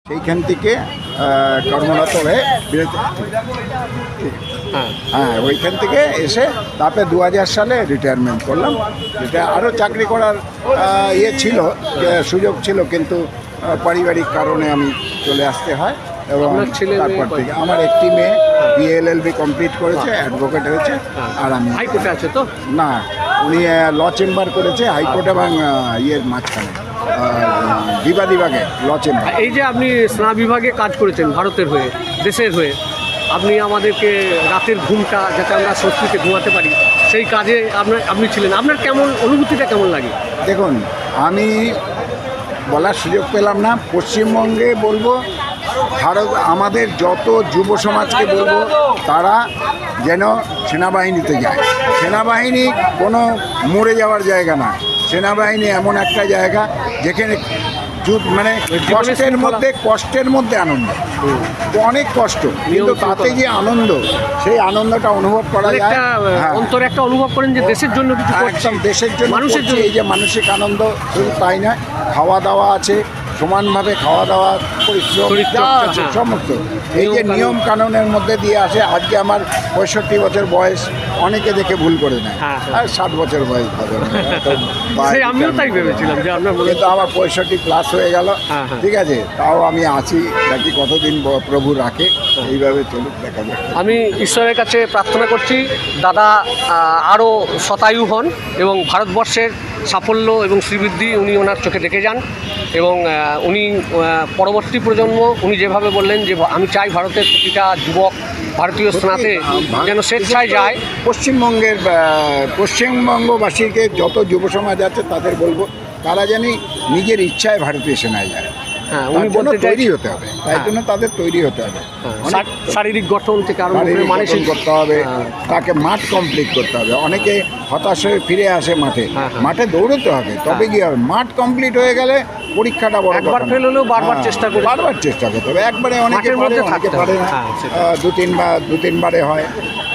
সেইখান থেকে কর্মরত হয়ে হ্যাঁ ওইখান থেকে এসে তারপরে 2000 সালে রিটায়ারমেন্ট করলাম। এটা আরও চাকরি করার ছিল, সুযোগ ছিল, কিন্তু পারিবারিক কারণে আমি চলে আসতে হয়। এবং তারপর থেকে আমার একটি মেয়ে বিএলএলবি কমপ্লিট করেছে, অ্যাডভোকেট হয়েছে। আর আমি হাইকোর্টে আছে তো না, উনি ল চেম্বার করেছে, হাইকোর্ট এবং মাঝখানে বিভাগে ল চেম্বার। এই যে আপনি স্নান বিভাগে কাজ করেছেন ভারতের হয়ে, দেশের হয়ে, আপনি আমাদেরকে রাতের ঘুমটা যাতে আমরা স্বস্তিতে ঘুমাতে পারি সেই কাজে আপনি ছিলেন। আপনার কেমন অনুভূতিটা কেমন লাগে? দেখুন, আমি বলার সুযোগ পেলাম না। পশ্চিমবঙ্গে বলবো, ভারত আমাদের যত যুব সমাজকে বলবো তারা যেন সেনাবাহিনীতে যায়। সেনাবাহিনী কোনো মরে যাওয়ার জায়গা না। সেনাবাহিনী এমন একটা জায়গা যেখানে মানে কষ্টের মধ্যে আনন্দ। অনেক কষ্ট, কিন্তু তাতে যে আনন্দ, সেই আনন্দটা অনুভব করা যায়। অন্তরে একটা অনুভব করেন যে দেশের জন্য কিছু করছি, দেশের জন্য, মানুষের জন্য। এই যে মানসিক আনন্দ, শুধু তাই নয়, খাওয়া দাওয়া আছে সমানভাবে, খাওয়া দাওয়া, পরিশ্রম আছে সমস্ত। এই যে নিয়ম কানুনের মধ্যে দিয়ে আসে। আজকে আমার 65 বছর বয়স, অনেকে দেখে ভুল করে নেয়, আর 60 বছর বয়স হবে। আমিও তাই ভেবেছিলাম যে আপনার, কিন্তু আমার 65 প্লাস হয়ে গেল। ঠিক আছে, তাও আমি আছি, নাকি কতদিন প্রভু রাখে, এইভাবে চলুক, দেখা যাক। আমি ঈশ্বরের কাছে প্রার্থনা করছি দাদা আরও শতায়ু হন এবং ভারতবর্ষের সাফল্য এবং শ্রীবৃদ্ধি উনি ওনার চোখে দেখে যান। এবং উনি পরবর্তী প্রজন্ম, উনি যেভাবে বললেন যে আমি চাই ভারতের প্রতিটা যুবক ভারতীয় স্নাতে যেন স্বেচ্ছায় যায়। পশ্চিমবঙ্গবাসীকে যত যুব সমাজ আছে তাদের বলবো, তারা যেন নিজের ইচ্ছায় ভারতীয় সেনায় যায়। হ্যাঁ, উনি বলতে তৈরি হতে হবে, তাই জন্য তাদের তৈরি হতে হবে। শারীরিক গঠন থেকে আরম্ভ করে মানসিক করতে হবে, তাকে মাঠ কমপ্লিট করতে হবে। অনেকে হতাশ হয়ে ফিরে আসে মাঠে দৌড়তে হবে, তবে কি হবে? মাঠ কমপ্লিট হয়ে গেলে পরীক্ষাটা বড়, একবার ফেল হলেও বারবার চেষ্টা করতে হবে। একবারে অনেকে পারে না, দু তিনবারে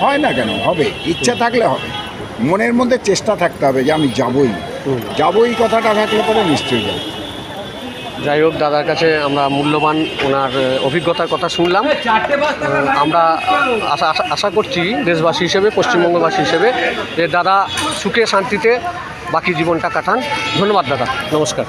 হয় না। কেন হবে? ইচ্ছা থাকলে হবে, মনের মধ্যে চেষ্টা থাকতে হবে যে আমি যাবই কথাটা থাকলে পরে নিশ্চয়ই যাবো। যাই হোক, দাদার কাছে আমরা মূল্যবান ওনার অভিজ্ঞতার কথা শুনলাম। আমরা আশা করছি দেশবাসী হিসেবে, পশ্চিমবঙ্গবাসী হিসেবে, যে দাদা সুখে শান্তিতে বাকি জীবনটা কাটান। ধন্যবাদ দাদা, নমস্কার।